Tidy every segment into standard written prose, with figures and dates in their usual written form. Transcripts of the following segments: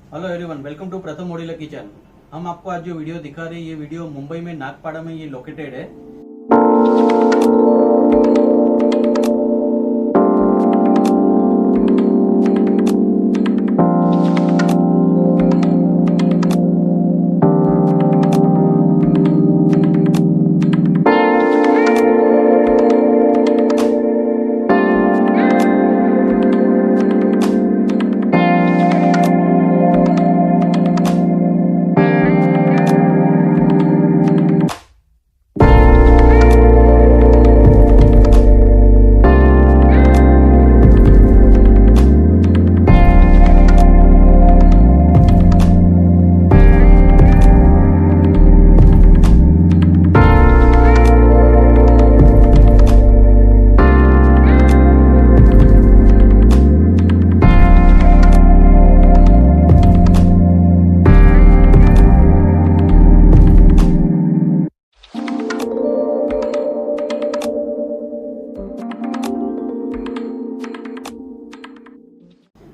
Hello everyone, welcome to प्रथम modular kitchen. हम आपको आज जो वीडियो दिखा रहे हैं, ये वीडियो मुंबई में नागपाड़ा में ये लोकेटेड है।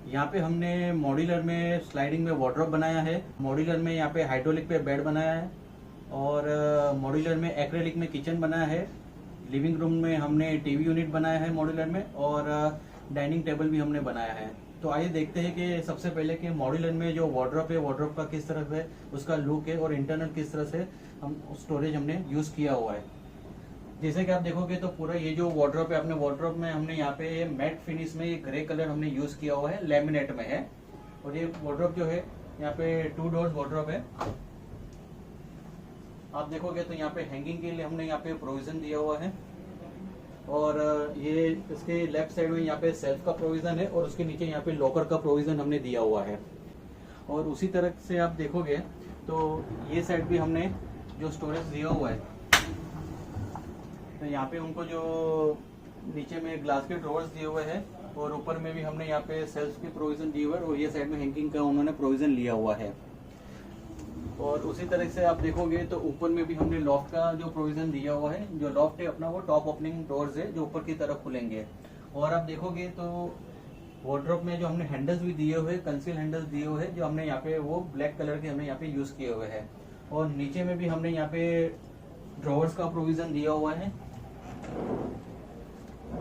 यहाँ पे हमने मॉड्यूलर में स्लाइडिंग में वार्डरोब बनाया है। मॉड्यूलर में यहाँ पे हाइड्रोलिक पे बेड बनाया है और मॉड्यूलर में एक्रेलिक में किचन बनाया है। लिविंग रूम में हमने टीवी यूनिट बनाया है मॉड्यूलर में, और डाइनिंग टेबल भी हमने बनाया है। तो आइए देखते हैं कि सबसे पहले कि मॉड्यूलर में जो वार्डरोब है, वार्डरोब का किस तरह है उसका लुक है, और इंटरनल किस तरह से हम स्टोरेज हमने यूज किया हुआ है। जैसे कि आप देखोगे तो पूरा ये जो वार्डरोब है, अपने वार्डरोब में हमने यहाँ पे मैट फिनिश में ये ग्रे कलर हमने यूज किया हुआ है, लैमिनेट में है। और ये वार्डरोब जो है यहाँ पे 2 डोर्स वार्डरोब है। आप देखोगे तो यहाँ पे हैंगिंग के लिए हमने यहाँ पे प्रोविजन दिया हुआ है, और ये इसके लेफ्ट साइड में यहाँ पे सेल्फ का प्रोविजन है, और उसके नीचे यहाँ पे लॉकर का प्रोविजन हमने दिया हुआ है। और उसी तरह से आप देखोगे तो ये साइड भी हमने जो स्टोरेज दिया हुआ है, तो यहाँ पे उनको जो नीचे में ग्लास के ड्रॉवर्स दिए हुए हैं, और ऊपर में भी हमने यहाँ पे सेल्फ की प्रोविजन दी हुआ है, और ये साइड में हैंगिंग का उन्होंने प्रोविजन लिया हुआ है। और उसी तरह से आप देखोगे तो ऊपर में भी हमने लॉफ्ट का जो प्रोविजन दिया हुआ है। जो लॉफ्ट है अपना वो टॉप ओपनिंग डोर्स है जो ऊपर की तरफ खुलेंगे। और आप देखोगे तो वार्डरोब में जो हमने हैंडल्स भी दिए हुए, कंसील हैंडल्स दिए हुए हैं, जो हमने यहाँ पे वो ब्लैक कलर के हमने यहाँ पे यूज किए हुए हैं। और नीचे में भी हमने यहाँ पे ड्रॉवर्स का प्रोविजन दिया हुआ है,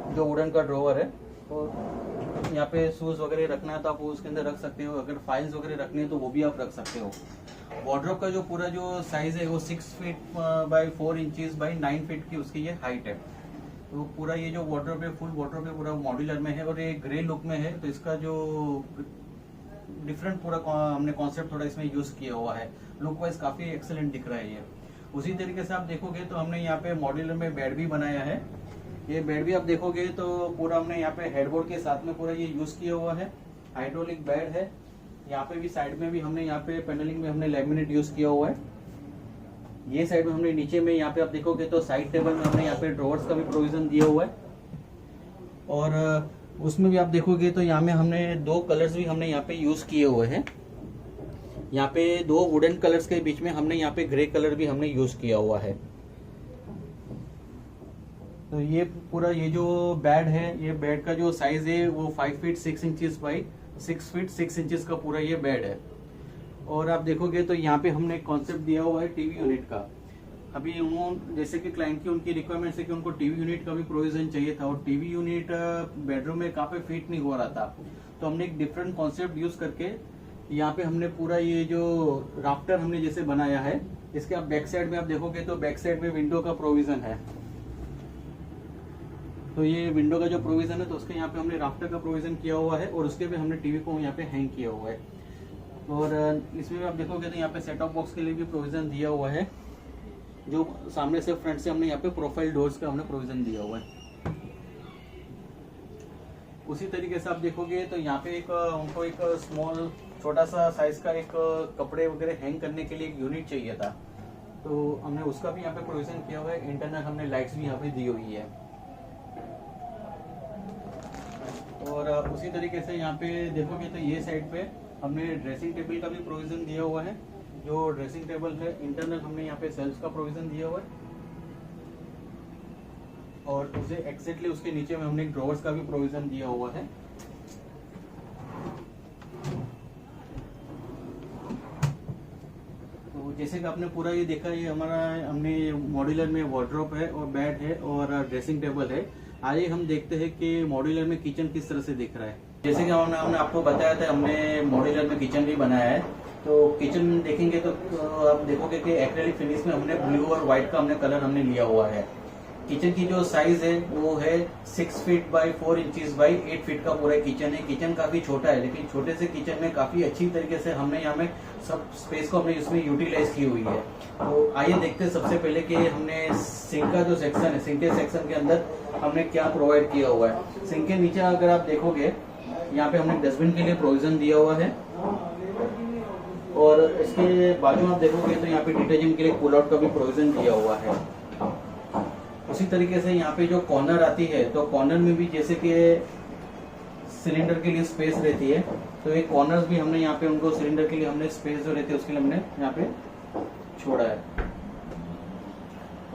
जो वुडन का ड्रॉवर है। और यहाँ पे शूज वगैरह रखना है तो आप उसके अंदर रख सकते हो। अगर फाइल्स वगैरह रखनी है तो वो भी आप रख सकते हो। वार्डरोब का जो पूरा जो साइज है वो 6 feet by 4 inches bye 9 feet की उसकी ये हाइट है। तो पूरा ये जो वार्डरोब है, फुल वार्डरोब है, पूरा मॉड्यूलर में है, और ये ग्रे लुक में है। तो इसका जो डिफरेंट पूरा हमने कॉन्सेप्ट थोड़ा इसमें यूज किया हुआ है। लुक वाइज काफी एक्सेलेंट दिख रहा है ये। उसी तरीके से आप देखोगे तो हमने यहाँ पे मॉड्यूलर में बेड भी बनाया है। ये बेड भी आप देखोगे तो पूरा हमने यहाँ पे हेडबोर्ड के साथ में पूरा ये यूज किया हुआ है। हाइड्रोलिक बेड है। यहाँ पे भी साइड में भी हमने यहाँ पे पैनलिंग में हमने लैमिनेट यूज किया हुआ है। ये साइड में हमने नीचे में यहाँ पे आप देखोगे तो साइड टेबल में हमने यहाँ पे ड्रॉवर्स का भी प्रोविजन दिया हुआ है। और उसमें भी आप देखोगे तो यहाँ में हमने 2 कलर्स भी हमने यहाँ पे यूज किए हुए हैं। यहाँ पे 2 वुडन कलर्स के बीच में हमने यहाँ पे ग्रे कलर भी हमने यूज किया हुआ है। तो ये पूरा ये जो बेड है, ये बेड का जो साइज है वो 5 feet 6 inches by 6 feet 6 inches का पूरा ये बेड है। और आप देखोगे तो यहाँ पे हमने कॉन्सेप्ट दिया हुआ है टीवी यूनिट का। अभी उन्होंने जैसे कि क्लाइंट की उनकी रिक्वायरमेंट है कि उनको टीवी यूनिट का भी प्रोविजन चाहिए था, और टीवी यूनिट बेडरूम में काफी फिट नहीं हो रहा था। तो हमने एक डिफरेंट कॉन्सेप्ट यूज करके यहाँ पे हमने पूरा ये जो राफ्टर हमने जैसे बनाया है, इसके आप बैक साइड में आप देखोगे तो बैक साइड में विंडो का प्रोविजन है। तो ये विंडो का जो प्रोविजन है तो उसके यहाँ पे हमने राफ्टर का प्रोविजन किया हुआ है, और उसके भी हमने टीवी को यहाँ पे हैंग किया हुआ है। और इसमें भी आप देखोगे तो यहाँ पे सेट ऑफ बॉक्स के लिए भी प्रोविजन दिया हुआ है, जो सामने से फ्रंट से हमने यहाँ पे प्रोफाइल डोर्स का हमने प्रोविजन दिया हुआ है। उसी तरीके से आप देखोगे तो यहाँ पे उनको एक स्मॉल छोटा सा साइज का एक कपड़े वगैरह हैंग करने के लिए एक यूनिट चाहिए था, तो हमने उसका भी यहाँ पे प्रोविजन किया हुआ है। इंटरनल हमने लाइट्स भी यहाँ पे दी हुई है। और उसी तरीके से यहाँ पे देखोगे तो ये साइड पे हमने ड्रेसिंग टेबल का भी प्रोविजन दिया हुआ है। जो ड्रेसिंग टेबल है इंटरनल हमने यहाँ पे सेल्फ का प्रोविजन दिया हुआ है, और उसे एक्जेक्टली उसके नीचे में हमने ड्रॉवर्स का भी प्रोविजन दिया हुआ है। जैसे कि आपने पूरा ये देखा, ये हमारा हमने मॉड्यूलर में वार्डरोब है और बेड है और ड्रेसिंग टेबल है। आइए हम देखते हैं कि मॉड्यूलर में किचन किस तरह से दिख रहा है। जैसे कि हमने आपको बताया था, हमने मॉड्यूलर में किचन भी बनाया है। तो किचन देखेंगे तो आप देखोगे कि एक्रेलिक फिनिश में हमने ब्लू और व्हाइट का हमने कलर हमने लिया हुआ है। किचन की जो साइज है वो है 6 feet by 4 inches by 8 feet का पूरा किचन है। किचन काफी छोटा है, लेकिन छोटे से किचन में काफी अच्छी तरीके से हमने यहाँ में सब स्पेस को हमने इसमें यूटिलाइज की हुई है। तो आइए देखते हैं सबसे पहले कि हमने सिंक का जो सेक्शन है, सिंक के सेक्शन के अंदर हमने क्या प्रोवाइड किया हुआ है। सिंक के नीचे अगर आप देखोगे, यहाँ पे हमने डस्टबिन के लिए प्रोविजन दिया हुआ है और इसके बाजू में आप देखोगे तो यहाँ पे डिटर्जेंट के लिए पुल आउट का भी प्रोविजन दिया हुआ है। उसी तरीके से यहाँ पे जो कॉर्नर आती है, तो कॉर्नर में भी जैसे कि सिलेंडर के लिए स्पेस रहती है, तो ये कॉर्नर्स भी हमने यहाँ पे उनको सिलेंडर के लिए हमने स्पेस जो रहती है उसके लिए हमने यहाँ पे छोड़ा है।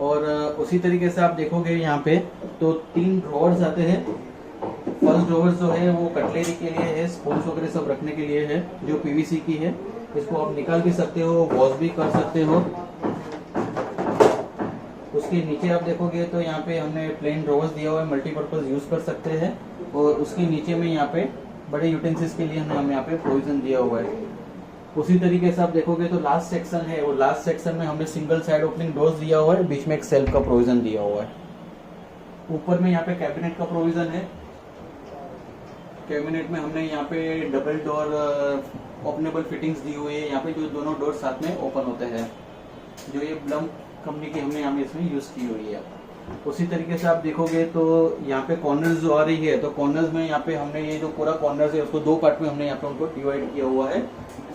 और उसी तरीके से आप देखोगे यहाँ पे तो 3 ड्रॉवर्स आते हैं। फर्स्ट ड्रॉवर जो है वो कटलेरी के लिए है, स्पून वगैरह सब रखने के लिए है, जो पीवीसी की है। इसको आप निकाल भी सकते हो, वॉश भी कर सकते हो। उसके नीचे आप देखोगे तो यहाँ पे हमने प्लेन ड्रॉवर्स दिया हुआ है, मल्टीपर्पज यूज कर सकते हैं। और उसके नीचे में यहाँ पे बड़े यूटेंसिल्स के लिए हमने यहाँ पे प्रोविजन दिया हुआ है। उसी तरीके से आप देखोगे तो लास्ट सेक्शन है, वो लास्ट सेक्शन में हमने सिंगल साइड ओपनिंग डोर्स दिया हुआ है, बीच में एक सेल्फ का प्रोविजन दिया हुआ है। ऊपर में यहाँ पे कैबिनेट का प्रोविजन है। कैबिनेट में हमने यहाँ पे डबल डोर ओपनेबल फिटिंग्स दी हुई है। यहाँ पे जो दोनों डोर साथ में ओपन होते हैं, जो ये ब्लम कंपनी की हमने यहाँ पे इसमें यूज की हुई है। उसी तरीके से आप देखोगे तो यहाँ पे कॉर्नर्स जो आ रही है, तो कॉर्नर्स में यहाँ पे हमने ये जो पूरा कॉर्नर्स है उसको 2 पार्ट में हमने यहाँ पे उनको डिवाइड किया हुआ है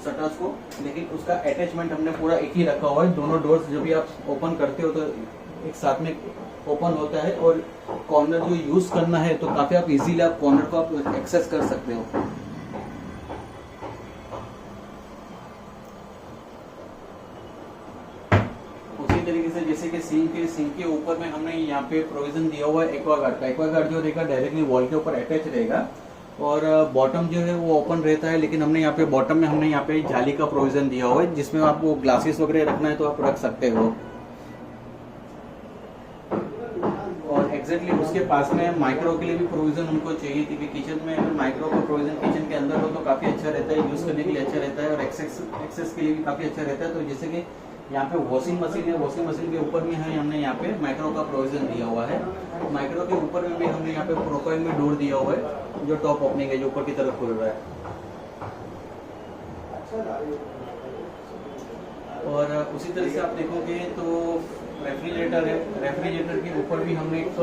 शटर्स को, लेकिन उसका अटैचमेंट हमने पूरा एक ही रखा हुआ है। दोनों डोर्स जब भी आप ओपन करते हो तो एक साथ में ओपन होता है और कॉर्नर जो यूज करना है तो काफी आप इजीली आप कॉर्नर को आप एक्सेस कर सकते हो। उसी तरीके से जैसे कि सिंक के ऊपर में हमने यहाँ पे प्रोविजन दिया हुआ है एक्वागार्ड का। एक्वागार्ड जो रहेगा डायरेक्टली वॉल के ऊपर अटैच रहेगा और बॉटम जो है वो ओपन रहता है, लेकिन हमने यहाँ पे बॉटम में हमने यहाँ पे जाली का प्रोविजन दिया हुआ है, जिसमें आपको ग्लासेस वगैरह रखना है तो आप रख सकते हो। एग्जैक्टली उसके पास में माइक्रो के लिए भी प्रोविजन उनको चाहिए थी कि किचन में अगर माइक्रो का प्रोविजन किचन के अंदर हो तो काफी अच्छा रहता है, यूज करने के लिए अच्छा रहता है और एक्सेस के लिए भी काफी अच्छा रहता है। तो जैसे कि यहाँ पे वॉशिंग मशीन है, वॉशिंग मशीन के ऊपर में है हमने यहाँ पे माइक्रो का प्रोविजन दिया हुआ है। माइक्रो के ऊपर में भी हमने यहाँ पे प्रोफाइल में डोर दिया हुआ है, जो टॉप ओपनिंग है, जो ऊपर की तरफ खुल रहा है। और उसी तरह से आप देखोगे तो रेफ्रिजरेटर है, रेफ्रिजरेटर के ऊपर भी हमने एक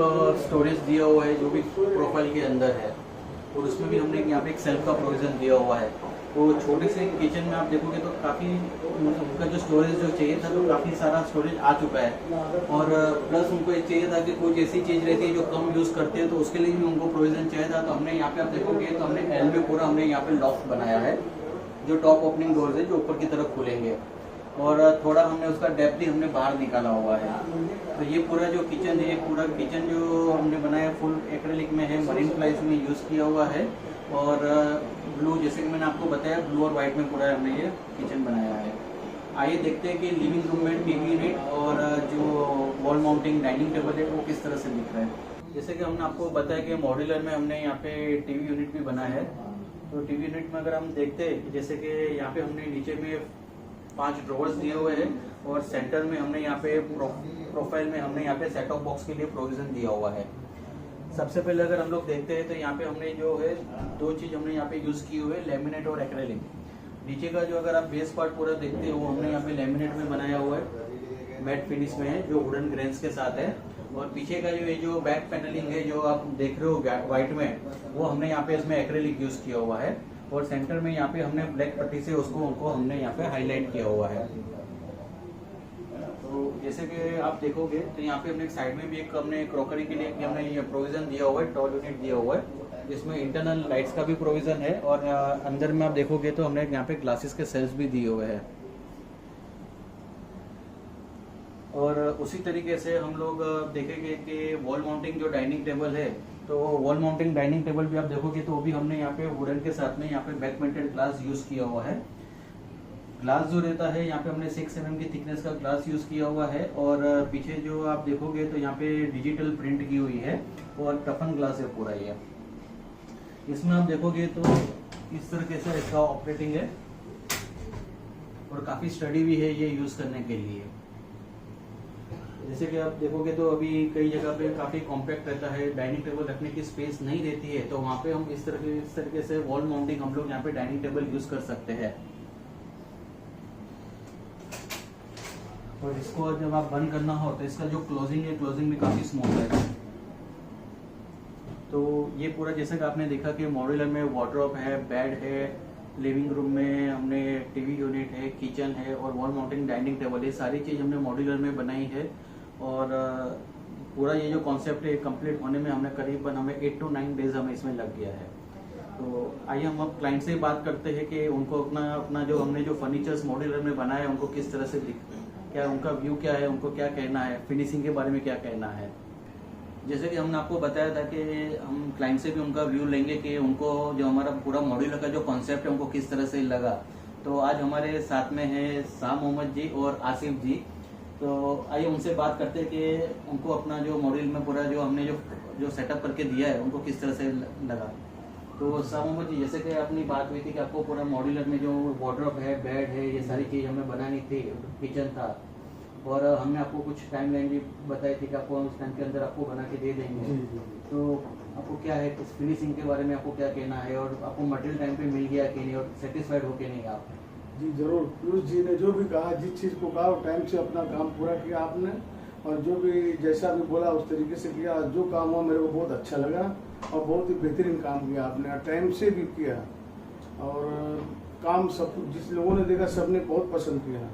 स्टोरेज दिया हुआ है जो भी प्रोफाइल के अंदर है, और उसमें भी हमने यहाँ पे एक सेल्फ का प्रोविजन दिया हुआ है। तो छोटे से किचन में आप देखोगे तो काफ़ी उनका जो स्टोरेज जो चाहिए था तो काफ़ी सारा स्टोरेज आ चुका है। और प्लस उनको ये चाहिए था कि कुछ ऐसी चीज़ रहती है जो कम यूज़ करते हैं तो उसके लिए भी उनको प्रोविजन चाहिए था। तो हमने यहाँ पे आप देखोगे तो हमने एल में पूरा हमने यहाँ पे लॉफ्ट बनाया है, जो टॉप ओपनिंग डोर्स है जो ऊपर की तरफ खुलेंगे, और थोड़ा हमने उसका डेप्थ भी हमने बाहर निकाला हुआ है। तो ये पूरा जो किचन है, पूरा किचन जो हमने बनाया फुल एक्रेलिक में है, मरीन प्लाइस में यूज़ किया हुआ है, और ब्लू, जैसे कि मैंने आपको बताया, ब्लू और वाइट में पूरा हमने ये किचन बनाया है। आइए देखते हैं कि लिविंग रूम में टीवी यूनिट और जो वॉल माउंटिंग डाइनिंग टेबल है वो किस तरह से दिख रहा है। जैसे कि हमने आपको बताया कि मॉड्यूलर में हमने यहाँ पे टीवी यूनिट भी बनाया है। तो टीवी यूनिट में अगर हम देखते हैं, जैसे कि यहाँ पे हमने नीचे में 5 ड्रॉवर्स दिए हुए हैं और सेंटर में हमने यहाँ पे प्रोफाइल में हमने यहाँ पे सेट ऑफ बॉक्स के लिए प्रोविजन दिया हुआ है। सबसे पहले अगर हम लोग देखते हैं तो यहाँ पे हमने जो है 2 चीज हमने यहाँ पे यूज की हुई है, लेमिनेट और एक्रेलिक। नीचे का जो अगर आप बेस पार्ट पूरा देखते हो वो हमने यहाँ पे लेमिनेट में बनाया हुआ है, मैट फिनिश में है, जो वुडन ग्रेन्स के साथ है। और पीछे का जो ये जो बैक पैनलिंग है जो आप देख रहे हो व्हाइट में, वो हमने यहाँ पे इसमें एक्रेलिक यूज किया हुआ है। और सेंटर में यहाँ पे हमने ब्लैक पट्टी से उनको हमने यहाँ पे हाईलाइट किया हुआ है। तो जैसे कि आप देखोगे तो यहाँ पे हमने एक साइड में भी एक हमने क्रॉकरी के लिए हमने ये प्रोविजन दिया हुआ है, टॉल यूनिट दिया हुआ है, जिसमें इंटरनल लाइट्स का भी प्रोविजन है। और अंदर में आप देखोगे तो हमने यहाँ पे ग्लासेस के सेल्स भी दिए हुए हैं। और उसी तरीके से हम लोग देखेंगे कि वॉल माउंटिंग जो डाइनिंग टेबल है, तो वॉल माउंटिंग डाइनिंग टेबल भी आप देखोगे तो वो भी हमने यहाँ पे वुडन के साथ में यहाँ पे बैक मेंटेड ग्लास यूज किया हुआ है। ग्लास जो रहता है यहाँ पे हमने 6 mm की थिकनेस का ग्लास यूज किया हुआ है, और पीछे जो आप देखोगे तो यहाँ पे डिजिटल प्रिंट की हुई है और टफन ग्लास है पूरा ये। इसमें आप देखोगे तो इस तरीके से इसका ऑपरेटिंग है और काफी स्टडी भी है ये यूज करने के लिए। जैसे कि आप देखोगे तो अभी कई जगह पे काफी कॉम्पैक्ट रहता है, डाइनिंग टेबल रखने की स्पेस नहीं रहती है, तो वहाँ पे हम इस तरीके से वॉल माउंटिंग हम लोग यहाँ पे डाइनिंग टेबल यूज कर सकते हैं। और इसको जब आप बंद करना हो तो इसका जो क्लोजिंग है, क्लोजिंग भी काफी स्मूथ है। तो ये पूरा जैसे कि आपने देखा कि मॉड्यूलर में वार्डरोब है, बेड है, लिविंग रूम में हमने टीवी यूनिट है, किचन है और वॉल माउंटिंग डाइनिंग टेबल, ये सारी चीज हमने मॉड्यूलर में बनाई है। और पूरा ये जो कॉन्सेप्ट है कंप्लीट होने में हमें करीबन 8 to 9 डेज हमें इसमें लग गया है। तो आइए हम अब क्लाइंट से बात करते हैं कि उनको अपना जो हमने जो फर्नीचर्स मॉड्यूलर में बनाया है उनको किस तरह से क्या उनका व्यू क्या है, उनको क्या कहना है, फिनिशिंग के बारे में क्या कहना है। जैसे कि हमने आपको बताया था कि हम क्लाइंट से भी उनका व्यू लेंगे कि उनको जो हमारा पूरा मॉड्यूलर का जो कॉन्सेप्ट है उनको किस तरह से लगा। तो आज हमारे साथ में है शाह मोहम्मद जी और आसिफ जी। तो आइए उनसे बात करते हैं कि उनको अपना जो मॉड्यूल में पूरा जो हमने जो सेटअप करके दिया है उनको किस तरह से लगा। तो शाह मोहम्मद जी, जैसे कि अपनी बात हुई थी कि आपको पूरा मॉड्यूलर में जो वार्डरोब है, बेड है, ये सारी चीज हमें बनानी थी, किचन था, और हमने आपको कुछ टाइम लाइन भी बताई थी कि आपको उस टाइम के अंदर आपको बना के दे देंगे। तो आपको क्या है, इस फिनिशिंग के बारे में आपको क्या कहना है, और आपको मटेरियल टाइम पे मिल गया कि नहीं, और सेटिस्फाइड हो के नहीं आप? जी जरूर, पीयूष जी ने जो भी कहा, जिस चीज़ को कहा वो टाइम से अपना काम पूरा किया आपने, और जो भी जैसा भी बोला उस तरीके से किया। जो काम हुआ मेरे को बहुत अच्छा लगा और बहुत ही बेहतरीन काम किया आपने, और टाइम से भी किया, और काम सब जिस लोगों ने देखा सबने बहुत पसंद किया।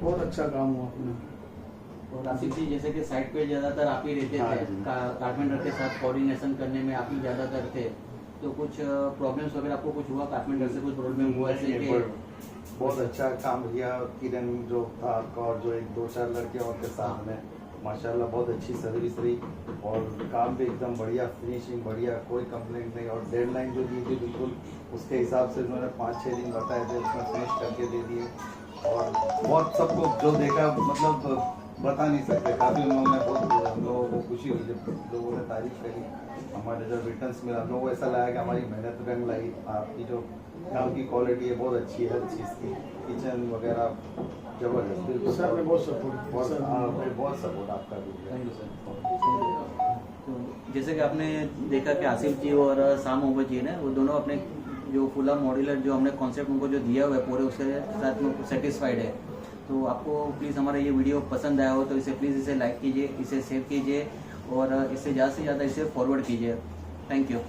बहुत अच्छा काम हुआ आपने। और आसिफ जी, जैसे कि साइट पे ज्यादातर आप ही रहते थे, कारपेंटर के साथ कोऑर्डिनेशन करने में आप ही ज्यादातर थे, तो कुछ प्रॉब्लम्स वगैरह आपको कुछ हुआ, कारपेंटर से कुछ प्रॉब्लम हुआ ऐसे कि? बहुत अच्छा काम किया किरण जो था आपका, और जो 1-2-4 लड़के और के साथ में माशाल्लाह बहुत अच्छी सर्विस रही, और काम भी एकदम बढ़िया, फिनिशिंग बढ़िया, कोई कंप्लेंट नहीं। और डेडलाइन जो दी थी बिल्कुल उसके हिसाब से उन्होंने 5-6 दिन बताए थे, उसमें फिनिश करके दे दिए। और बहुत सबको जो देखा मतलब बता नहीं सकते, काफ़ी उन्होंने बहुत हम लोगों को खुशी हुई जब लोगों ने तारीफ करी। हमारे जब रिटर्न्स मिला लोगों को ऐसा लगा कि हमारी मेहनत रंग लाई, आपकी जो काम की क्वालिटी है बहुत अच्छी है, हर चीज़ की, किचन वगैरह जबरदस्त। बिल्कुल सर ने बहुत सपोर्ट, बहुत सपोर्ट आपका भी। Thank you sir. तो जैसे कि आपने देखा कि आसिफ जी और शाह मोहम्मद जी ने, वो दोनों अपने जो फुला मॉड्यूलर जो हमने कॉन्सेप्ट उनको जो दिया हुआ है पूरे, उसके साथ में सेटिस्फाइड है। तो आपको प्लीज़ हमारा ये वीडियो पसंद आया हो तो इसे प्लीज़ इसे लाइक कीजिए, इसे शेयर कीजिए, और इससे ज़्यादा से ज़्यादा इसे फॉरवर्ड कीजिए। Thank you.